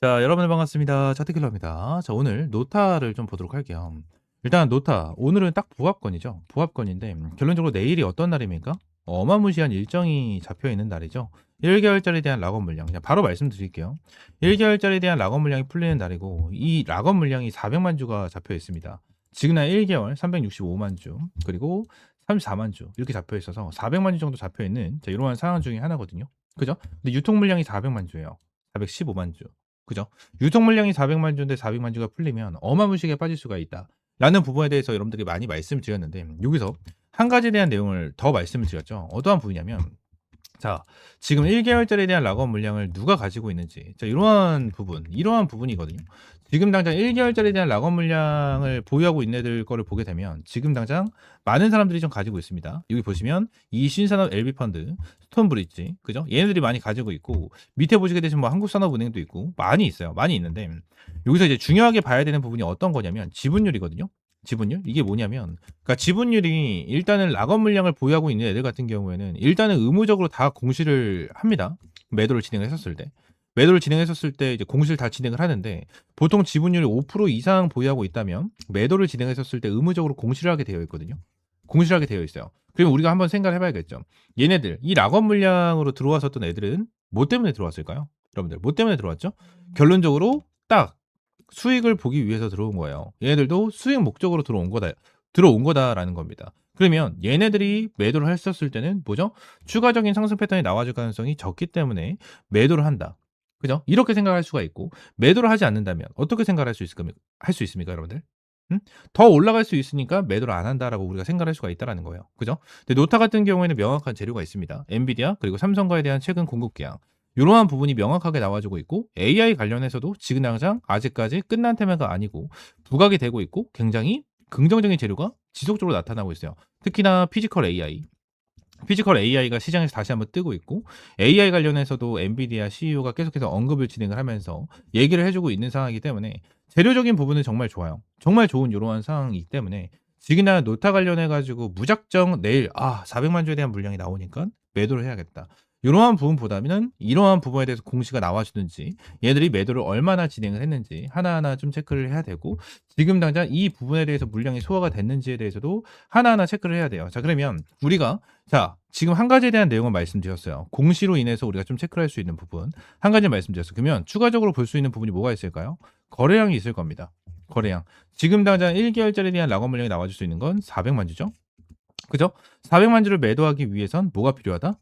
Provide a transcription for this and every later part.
자, 여러분들 반갑습니다. 차트킬러입니다. 자, 오늘 노타를 좀 보도록 할게요. 일단 노타, 오늘은 딱 부합권이죠. 부합권인데 결론적으로 내일이 어떤 날입니까? 어마무시한 일정이 잡혀 있는 날이죠. 1개월짜리에 대한 락업 물량. 그냥 바로 말씀드릴게요. 1개월짜리에 대한 락업 물량이 풀리는 날이고 이 락업 물량이 400만 주가 잡혀 있습니다. 지금 날 1개월 365만 주, 그리고 34만 주 이렇게 잡혀 있어서 400만 주 정도 잡혀 있는 이러한 상황 중에 하나거든요. 그죠? 근데 유통 물량이 400만 주예요. 415만 주. 그죠? 유통 물량이 400만 주인데 400만 주가 풀리면 어마무시하게 빠질 수가 있다. 라는 부분에 대해서 여러분들이 많이 말씀을 드렸는데 여기서 한 가지에 대한 내용을 더 말씀을 드렸죠. 어떠한 부분이냐면 자, 지금 1개월짜리에 대한 락업 물량을 누가 가지고 있는지. 자, 이러한 부분이거든요. 지금 당장 1개월짜리에 대한 락업 물량을 보유하고 있는 애들 거를 보게 되면 지금 당장 많은 사람들이 좀 가지고 있습니다. 여기 보시면 이 신산업 LB펀드, 스톤브릿지, 그죠? 얘네들이 많이 가지고 있고 밑에 보시게 되시면 뭐 한국산업은행도 있고 많이 있어요. 많이 있는데 여기서 이제 중요하게 봐야 되는 부분이 어떤 거냐면 지분율이거든요. 지분율? 이게 뭐냐면 그러니까 지분율이 일단은 락업 물량을 보유하고 있는 애들 같은 경우에는 일단은 의무적으로 다 공시를 합니다. 매도를 진행했었을 때. 매도를 진행했었을 때 이제 공시를 다 진행을 하는데 보통 지분율이 5% 이상 보유하고 있다면 매도를 진행했었을 때 의무적으로 공시를 하게 되어 있거든요. 공시를 하게 되어 있어요. 그럼 우리가 한번 생각을 해봐야겠죠. 얘네들 이 락업 물량으로 들어왔었던 애들은 뭐 때문에 들어왔을까요? 여러분들 뭐 때문에 들어왔죠? 결론적으로 딱 수익을 보기 위해서 들어온 거예요. 얘네들도 수익 목적으로 들어온 거다라는 겁니다. 그러면 얘네들이 매도를 했었을 때는 뭐죠? 추가적인 상승 패턴이 나와줄 가능성이 적기 때문에 매도를 한다. 그죠? 이렇게 생각할 수가 있고 매도를 하지 않는다면 어떻게 생각할 수 있습니까, 여러분들? 음? 더 올라갈 수 있으니까 매도를 안 한다라고 우리가 생각할 수가 있다라는 거예요. 그죠? 근데 노타 같은 경우에는 명확한 재료가 있습니다. 엔비디아 그리고 삼성과에 대한 최근 공급 계약. 이러한 부분이 명확하게 나와주고 있고 AI 관련해서도 지금 당장 아직까지 끝난 테마가 아니고 부각이 되고 있고 굉장히 긍정적인 재료가 지속적으로 나타나고 있어요. 특히나 피지컬 AI가 시장에서 다시 한번 뜨고 있고 AI 관련해서도 엔비디아 CEO가 계속해서 언급을 진행을 하면서 얘기를 해주고 있는 상황이기 때문에 재료적인 부분은 정말 좋아요. 정말 좋은 이러한 상황이기 때문에 지금이나 노타 관련해 가지고 무작정 내일 400만 주에 대한 물량이 나오니까 매도를 해야겠다. 이러한 부분보다는 이러한 부분에 대해서 공시가 나와주든지 얘들이 매도를 얼마나 진행을 했는지 하나하나 좀 체크를 해야 되고 지금 당장 이 부분에 대해서 물량이 소화가 됐는지에 대해서도 하나하나 체크를 해야 돼요. 자, 그러면 우리가 지금 한 가지에 대한 내용을 말씀드렸어요. 공시로 인해서 우리가 좀 체크를 할 수 있는 부분. 한 가지 말씀드렸어요. 그러면 추가적으로 볼 수 있는 부분이 뭐가 있을까요? 거래량이 있을 겁니다. 거래량. 지금 당장 1개월짜리에 대한 락업 물량이 나와줄 수 있는 건 400만 주죠. 그죠? 400만 주를 매도하기 위해선 뭐가 필요하다?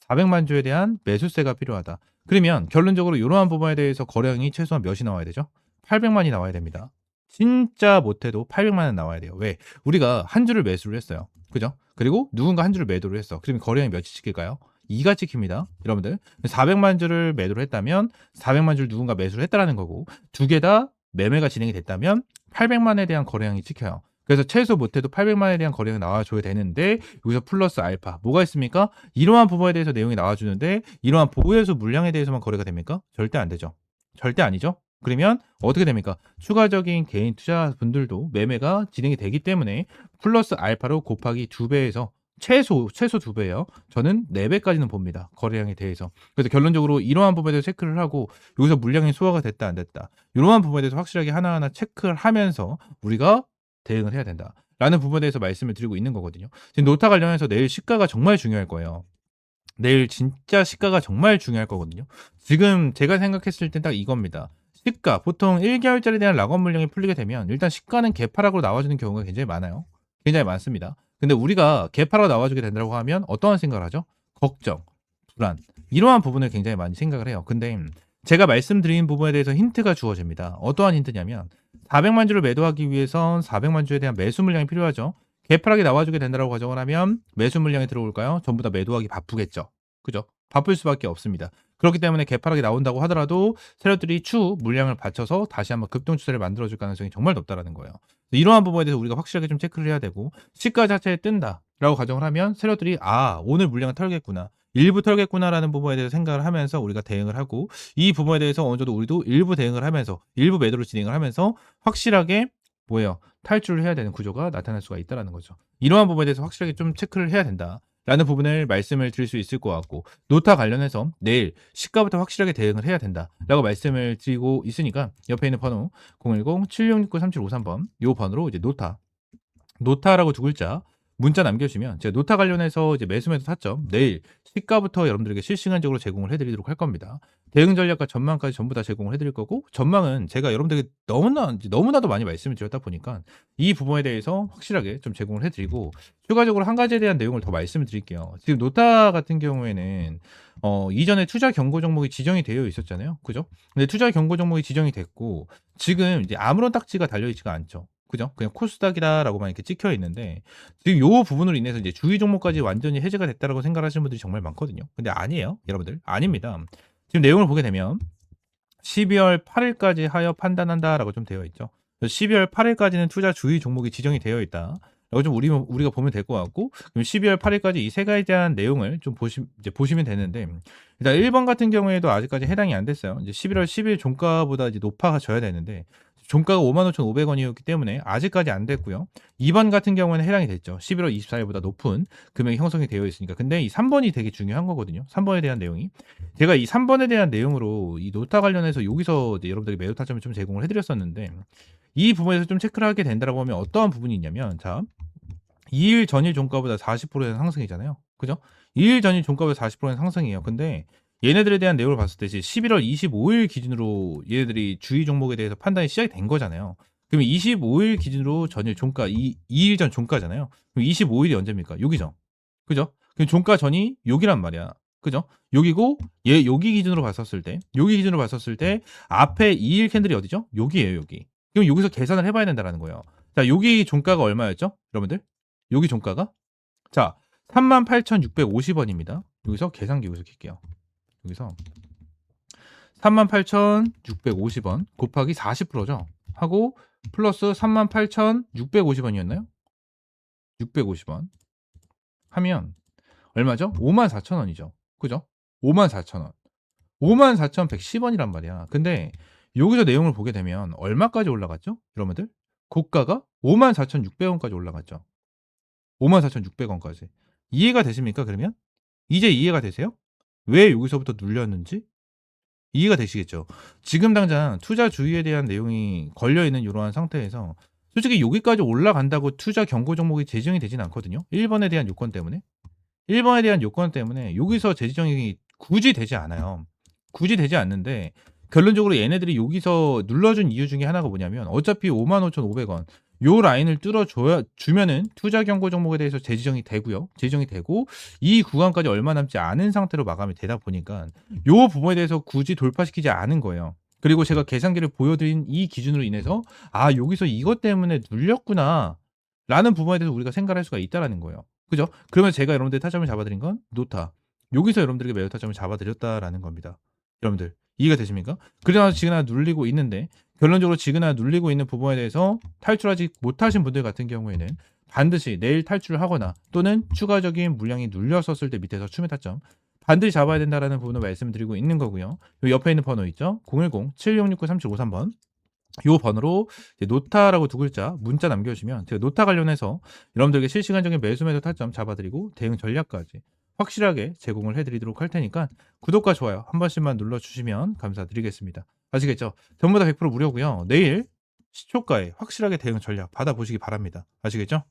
400만 주에 대한 매수세가 필요하다. 그러면 결론적으로 이러한 부분에 대해서 거래량이 최소한 몇이 나와야 되죠? 800만이 나와야 됩니다. 진짜 못해도 800만 원 나와야 돼요. 왜? 우리가 한 주를 매수를 했어요. 그죠? 그리고 누군가 한 주를 매도를 했어. 그러면 거래량이 몇이 찍힐까요? 2가 찍힙니다. 여러분들. 400만 주를 매도를 했다면 400만 주를 누군가 매수를 했다라는 거고 두 개 다 매매가 진행이 됐다면 800만에 대한 거래량이 찍혀요. 그래서 최소 못해도 800만에 대한 거래량이 나와줘야 되는데 여기서 플러스 알파 뭐가 있습니까? 이러한 부분에 대해서 내용이 나와주는데 이러한 보유해소 물량에 대해서만 거래가 됩니까? 절대 안 되죠. 절대 아니죠. 그러면 어떻게 됩니까? 추가적인 개인 투자분들도 매매가 진행이 되기 때문에 플러스 알파로 곱하기 2배에서 최소 2배예요. 저는 4배까지는 봅니다. 거래량에 대해서. 그래서 결론적으로 이러한 부분에 대해서 체크를 하고 여기서 물량이 소화가 됐다 안 됐다. 이러한 부분에 대해서 확실하게 하나하나 체크를 하면서 우리가 대응을 해야 된다. 라는 부분에 대해서 말씀을 드리고 있는 거거든요. 지금 노타 관련해서 내일 시가가 정말 중요할 거예요. 내일 진짜 시가가 정말 중요할 거거든요. 지금 제가 생각했을 땐 딱 이겁니다. 시가 보통 1개월짜리에 대한 락업 물량이 풀리게 되면 일단 시가는 개파락으로 나와주는 경우가 굉장히 많아요. 굉장히 많습니다. 근데 우리가 개파락 나와주게 된다고 하면 어떠한 생각을 하죠? 걱정, 불안 이러한 부분을 굉장히 많이 생각을 해요. 근데 제가 말씀드린 부분에 대해서 힌트가 주어집니다. 어떠한 힌트냐면 400만 주를 매도하기 위해선 400만 주에 대한 매수 물량이 필요하죠. 개파락이 나와주게 된다고 가정을 하면 매수 물량이 들어올까요? 전부 다 매도하기 바쁘겠죠. 그죠? 바쁠 수밖에 없습니다. 그렇기 때문에 개파락이 나온다고 하더라도 세력들이 추후 물량을 받쳐서 다시 한번 급등 추세를 만들어줄 가능성이 정말 높다라는 거예요. 이러한 부분에 대해서 우리가 확실하게 좀 체크를 해야 되고 시가 자체에 뜬다라고 가정을 하면 세력들이 오늘 물량을 털겠구나. 일부 털겠구나라는 부분에 대해서 생각을 하면서 우리가 대응을 하고 이 부분에 대해서 어느 정도 우리도 일부 대응을 하면서 일부 매도를 진행을 하면서 확실하게 탈출을 해야 되는 구조가 나타날 수가 있다라는 거죠. 이러한 부분에 대해서 확실하게 좀 체크를 해야 된다. 라는 부분을 말씀을 드릴 수 있을 것 같고, 노타 관련해서 내일 시가부터 확실하게 대응을 해야 된다라고 말씀을 드리고 있으니까 옆에 있는 번호 010-7669-3753번 요 번호로 이제 노타라고 두 글자 문자 남겨주시면 제가 노타 관련해서 이제 매수 타점 내일 시가부터 여러분들에게 실시간적으로 제공을 해드리도록 할 겁니다. 대응 전략과 전망까지 전부 다 제공을 해드릴 거고, 전망은 제가 여러분들에게 너무나도 많이 말씀을 드렸다 보니까 이 부분에 대해서 확실하게 좀 제공을 해드리고, 추가적으로 한 가지에 대한 내용을 더 말씀을 드릴게요. 지금 노타 같은 경우에는 이전에 투자 경고 종목이 지정이 되어 있었잖아요, 그죠? 근데 투자 경고 종목이 지정이 됐고 지금 이제 아무런 딱지가 달려 있지가 않죠. 그죠? 그냥 코스닥이다라고만 이렇게 찍혀 있는데, 지금 요 부분으로 인해서 이제 주의 종목까지 완전히 해제가 됐다라고 생각하시는 분들이 정말 많거든요. 근데 아니에요, 여러분들. 아닙니다. 지금 내용을 보게 되면 12월 8일까지 하여 판단한다라고 좀 되어 있죠. 12월 8일까지는 투자 주의 종목이 지정이 되어 있다. 라고 좀 우리가 보면 될 것 같고, 그럼 12월 8일까지 이 세 가지에 대한 내용을 좀 보시면 되는데, 일단 1번 같은 경우에도 아직까지 해당이 안 됐어요. 이제 11월 10일 종가보다 이제 높아져야 되는데, 종가가 55,500원이었기 때문에 아직까지 안 됐고요. 2번 같은 경우에는 해당이 됐죠. 11월 24일보다 높은 금액이 형성이 되어 있으니까. 근데 이 3번이 되게 중요한 거거든요. 3번에 대한 내용이. 제가 이 3번에 대한 내용으로 이 노타 관련해서 여기서 이제 여러분들이 매도 타점을 좀 제공을 해드렸었는데, 이 부분에서 좀 체크를 하게 된다라고 하면 어떠한 부분이 있냐면, 자, 2일 전일 종가보다 40%의 상승이잖아요. 그죠? 2일 전일 종가보다 40%의 상승이에요. 근데 얘네들에 대한 내용을 봤을 때 11월 25일 기준으로 얘네들이 주의 종목에 대해서 판단이 시작이 된 거잖아요. 그럼 25일 기준으로 전일 종가, 2일 전 종가잖아요. 그럼 25일이 언제입니까? 여기죠. 그죠? 그럼 종가 전이 여기란 말이야. 그죠? 여기고 여기 기준으로 봤었을 때 앞에 2일 캔들이 어디죠? 여기예요, 여기. 그럼 여기서 계산을 해봐야 된다는 거예요. 자, 여기 종가가 얼마였죠? 여러분들? 여기 종가가 자 38,650원입니다. 여기서 계산기 여기서 킬게요. 여기서 38,650원 곱하기 40%죠. 하고 플러스 38,650원이었나요? 650원 하면 얼마죠? 54,000원이죠. 그죠? 54,000원. 54,110원이란 말이야. 근데 여기서 내용을 보게 되면 얼마까지 올라갔죠? 여러분들? 고가가 54,600원까지 올라갔죠. 54,600원까지. 이해가 되십니까, 그러면? 이제 이해가 되세요? 왜 여기서부터 눌렸는지? 이해가 되시겠죠? 지금 당장 투자 주의에 대한 내용이 걸려있는 이러한 상태에서 솔직히 여기까지 올라간다고 투자 경고 종목이 제정이 되진 않거든요. 1번에 대한 요건 때문에. 1번에 대한 요건 때문에 여기서 재지정이 굳이 되지 않아요. 굳이 되지 않는데, 결론적으로 얘네들이 여기서 눌러준 이유 중에 하나가 뭐냐면 어차피 55,500원 요 라인을 주면은 투자 경고 종목에 대해서 재지정이 되고요. 재지정이 되고 이 구간까지 얼마 남지 않은 상태로 마감이 되다 보니까 요 부분에 대해서 굳이 돌파시키지 않은 거예요. 그리고 제가 계산기를 보여드린 이 기준으로 인해서 아, 여기서 이것 때문에 눌렸구나 라는 부분에 대해서 우리가 생각할 수가 있다라는 거예요. 그죠? 그러면 제가 여러분들 타점을 잡아드린 건 노타. 여기서 여러분들에게 매도 타점을 잡아드렸다라는 겁니다. 여러분들 이해가 되십니까? 그러나 지금 눌리고 있는데, 결론적으로 지그나 눌리고 있는 부분에 대해서 탈출하지 못하신 분들 같은 경우에는 반드시 내일 탈출을 하거나 또는 추가적인 물량이 눌렸었을 때 밑에서 추매 타점 반드시 잡아야 된다라는 부분을 말씀드리고 있는 거고요. 요 옆에 있는 번호 있죠? 010-7669-3753번 요 번호로 이제 노타라고 두 글자 문자 남겨주시면 제가 노타 관련해서 여러분들에게 실시간적인 매수 타점 잡아드리고 대응 전략까지 확실하게 제공을 해드리도록 할 테니까 구독과 좋아요 한 번씩만 눌러주시면 감사드리겠습니다. 아시겠죠? 전부 다 100% 무료고요. 내일 시초가에 확실하게 대응 전략 받아보시기 바랍니다. 아시겠죠?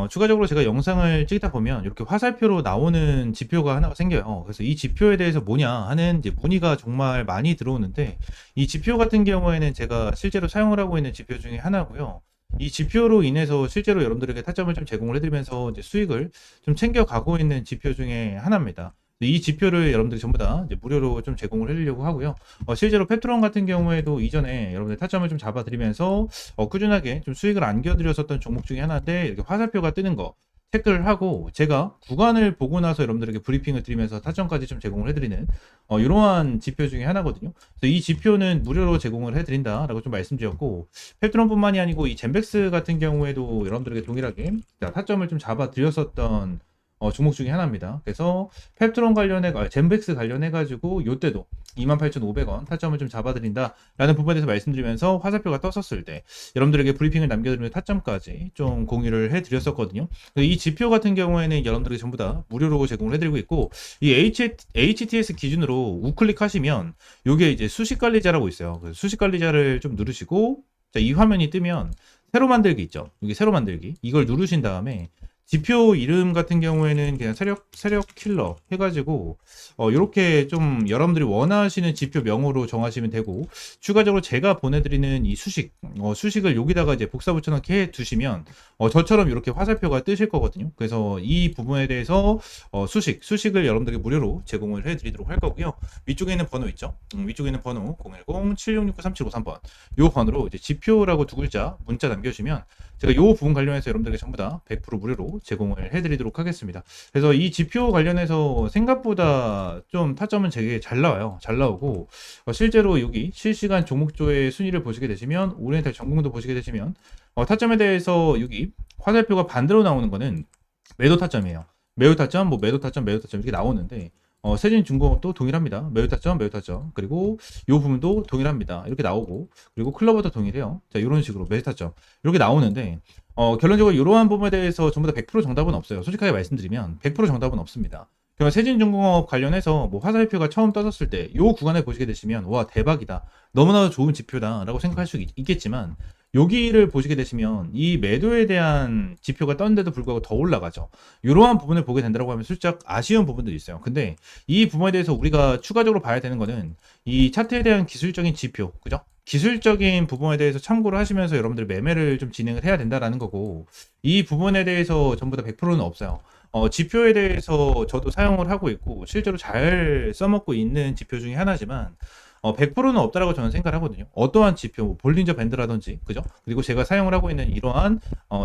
추가적으로 제가 영상을 찍다 보면 이렇게 화살표로 나오는 지표가 하나가 생겨요. 그래서 이 지표에 대해서 뭐냐 하는 이제 문의가 정말 많이 들어오는데, 이 지표 같은 경우에는 제가 실제로 사용을 하고 있는 지표 중에 하나고요. 이 지표로 인해서 실제로 여러분들에게 타점을 좀 제공을 해드리면서 이제 수익을 좀 챙겨가고 있는 지표 중에 하나입니다. 이 지표를 여러분들이 전부 다 이제 무료로 좀 제공을 해드리려고 하고요. 실제로 페트론 같은 경우에도 이전에 여러분들 타점을 좀 잡아드리면서 꾸준하게 좀 수익을 안겨드렸었던 종목 중에 하나인데, 이렇게 화살표가 뜨는 거 체크를 하고 제가 구간을 보고 나서 여러분들에게 브리핑을 드리면서 타점까지 좀 제공을 해드리는 이러한 지표 중에 하나거든요. 그래서 이 지표는 무료로 제공을 해드린다라고 좀 말씀드렸고, 페트론뿐만이 아니고 이 젠백스 같은 경우에도 여러분들에게 동일하게 타점을 좀 잡아드렸었던 종목 중에 하나입니다. 그래서 펩트론 젠백스 관련해가지고 요때도 28,500원 타점을 좀 잡아드린다라는 부분에 대해서 말씀드리면서 화살표가 떴었을 때 여러분들에게 브리핑을 남겨드리는 타점까지 좀 공유를 해드렸었거든요. 이 지표 같은 경우에는 여러분들에게 전부 다 무료로 제공을 해드리고 있고, 이 HTS 기준으로 우클릭 하시면 요게 이제 수식 관리자라고 있어요. 그래서 수식 관리자를 좀 누르시고, 자, 이 화면이 뜨면 새로 만들기 있죠. 여기 새로 만들기. 이걸 누르신 다음에 지표 이름 같은 경우에는 그냥 세력 킬러 해가지고 이렇게 좀 여러분들이 원하시는 지표 명으로 정하시면 되고, 추가적으로 제가 보내드리는 이 수식을 여기다가 이제 복사 붙여넣기 해 두시면 저처럼 이렇게 화살표가 뜨실 거거든요. 그래서 이 부분에 대해서 수식을 여러분들에게 무료로 제공을 해드리도록 할 거고요. 위쪽에 있는 번호 있죠. 위쪽에 있는 번호 010-7669-3753번 요 번호로 이제 지표라고 두 글자 문자 남겨주시면 제가 요 부분 관련해서 여러분들에게 전부 다 100% 무료로 제공을 해드리도록 하겠습니다. 그래서 이 지표 관련해서 생각보다 좀 타점은 되게 잘 나와요. 잘 나오고 실제로 여기 실시간 종목조의 순위를 보시게 되시면, 오리엔탈 전공도 보시게 되시면 타점에 대해서 여기 화살표가 반대로 나오는 거는 매도 타점이에요. 매도 타점, 매도 타점 이렇게 나오는데 세진중공업도 동일합니다. 매도 타점, 그리고 이 부분도 동일합니다. 이렇게 나오고, 그리고 클로버도 동일해요. 자, 이런 식으로 매도 타점 이렇게 나오는데 결론적으로 이러한 부분에 대해서 전부 다 100% 정답은 없어요. 솔직하게 말씀드리면 100% 정답은 없습니다. 그러면 세진중공업 관련해서 화살표가 처음 떠졌을 때 이 구간에 보시게 되시면 와, 대박이다, 너무나도 좋은 지표다라고 생각할 수 있겠지만, 여기를 보시게 되시면 이 매도에 대한 지표가 떴는데도 불구하고 더 올라가죠. 이러한 부분을 보게 된다고 하면 살짝 아쉬운 부분들이 있어요. 근데 이 부분에 대해서 우리가 추가적으로 봐야 되는 거는 이 차트에 대한 기술적인 지표, 그죠? 기술적인 부분에 대해서 참고를 하시면서 여러분들 매매를 좀 진행을 해야 된다라는 거고, 이 부분에 대해서 전부 다 100%는 없어요. 지표에 대해서 저도 사용을 하고 있고 실제로 잘 써먹고 있는 지표 중에 하나지만 100%는 없다라고 저는 생각을 하거든요. 어떠한 지표, 볼린저 밴드라든지, 그죠? 그리고 제가 사용을 하고 있는 이러한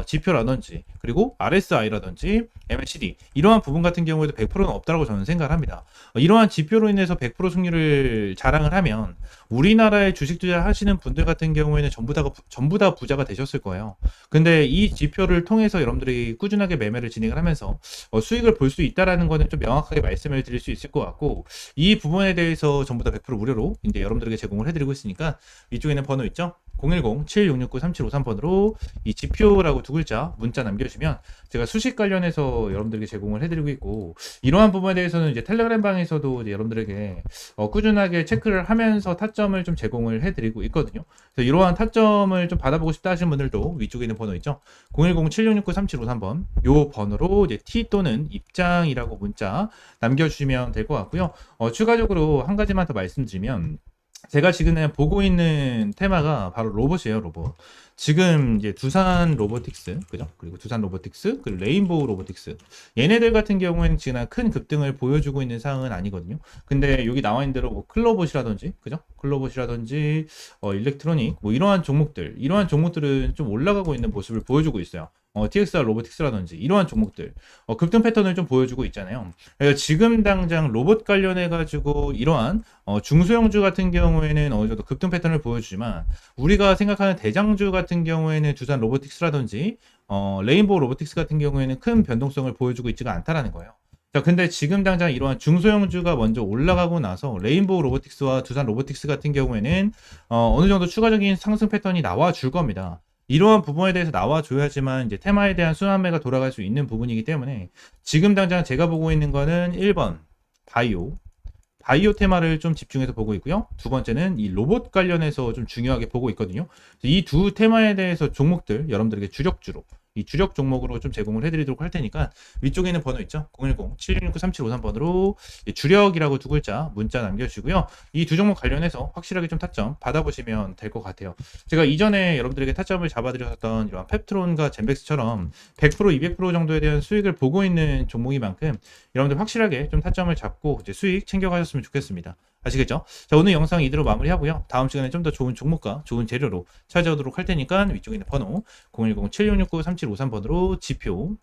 지표라든지, 그리고 RSI라든지, MACD 이러한 부분 같은 경우에도 100%는 없다라고 저는 생각을 합니다. 이러한 지표로 인해서 100% 승률을 자랑을 하면 우리나라에 주식 투자하시는 분들 같은 경우에는 전부 다 부자가 되셨을 거예요. 근데 이 지표를 통해서 여러분들이 꾸준하게 매매를 진행을 하면서 수익을 볼 수 있다라는 거는 좀 명확하게 말씀을 드릴 수 있을 것 같고, 이 부분에 대해서 전부 다 100% 무료로 이제 여러분들에게 제공을 해드리고 있으니까 위쪽에 있는 번호 있죠? 010-7669-3753번으로 이 지표라고 두 글자 문자 남겨주시면 제가 수식 관련해서 여러분들에게 제공을 해드리고 있고, 이러한 부분에 대해서는 이제 텔레그램 방에서도 이제 여러분들에게 꾸준하게 체크를 하면서 타점을 좀 제공을 해드리고 있거든요. 그래서 이러한 타점을 좀 받아보고 싶다 하시는 분들도 위쪽에 있는 번호 있죠? 010-7669-3753번 요 번호로 이제 T 또는 입장이라고 문자 남겨주시면 될 것 같고요. 추가적으로 한 가지만 더 말씀드리면, 제가 지금 보고 있는 테마가 바로 로봇이에요, 로봇. 지금 이제 두산 로보틱스, 그죠? 그리고 두산 로보틱스, 그리고 레인보우 로보틱스. 얘네들 같은 경우에는 지금 큰 급등을 보여주고 있는 상황은 아니거든요. 근데 여기 나와 있는 대로 클로봇이라든지, 그죠? 클로봇이라든지, 일렉트로닉, 이러한 종목들은 좀 올라가고 있는 모습을 보여주고 있어요. TXR 로보틱스라든지 이러한 종목들 급등 패턴을 좀 보여주고 있잖아요. 그래서 지금 당장 로봇 관련해 가지고 이러한 중소형주 같은 경우에는 어느 정도 급등 패턴을 보여주지만, 우리가 생각하는 대장주 같은 경우에는 두산 로보틱스라든지 레인보우 로보틱스 같은 경우에는 큰 변동성을 보여주고 있지가 않다라는 거예요. 자, 근데 지금 당장 이러한 중소형주가 먼저 올라가고 나서 레인보우 로보틱스와 두산 로보틱스 같은 경우에는 어느 정도 추가적인 상승 패턴이 나와 줄 겁니다. 이러한 부분에 대해서 나와줘야지만 이제 테마에 대한 순환매가 돌아갈 수 있는 부분이기 때문에, 지금 당장 제가 보고 있는 거는 1번 바이오 테마를 좀 집중해서 보고 있고요. 두 번째는 이 로봇 관련해서 좀 중요하게 보고 있거든요. 이 두 테마에 대해서 종목들 여러분들에게 이 주력 종목으로 좀 제공을 해드리도록 할 테니까 위쪽에 있는 번호 있죠? 010-7669-3753번으로 주력이라고 두 글자 문자 남겨주시고요. 이 두 종목 관련해서 확실하게 좀 타점 받아보시면 될 것 같아요. 제가 이전에 여러분들에게 타점을 잡아드렸던 이런 펩트론과 젠백스처럼 100%, 200% 정도에 대한 수익을 보고 있는 종목인 만큼 여러분들 확실하게 좀 타점을 잡고 이제 수익 챙겨가셨으면 좋겠습니다. 아시겠죠? 자, 오늘 영상 이대로 마무리하고요. 다음 시간에 좀 더 좋은 종목과 좋은 재료로 찾아오도록 할 테니까 위쪽에 있는 번호 010-7669-3753번으로 지표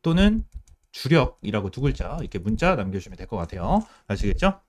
또는 주력이라고 두 글자 이렇게 문자 남겨주시면 될 것 같아요. 아시겠죠?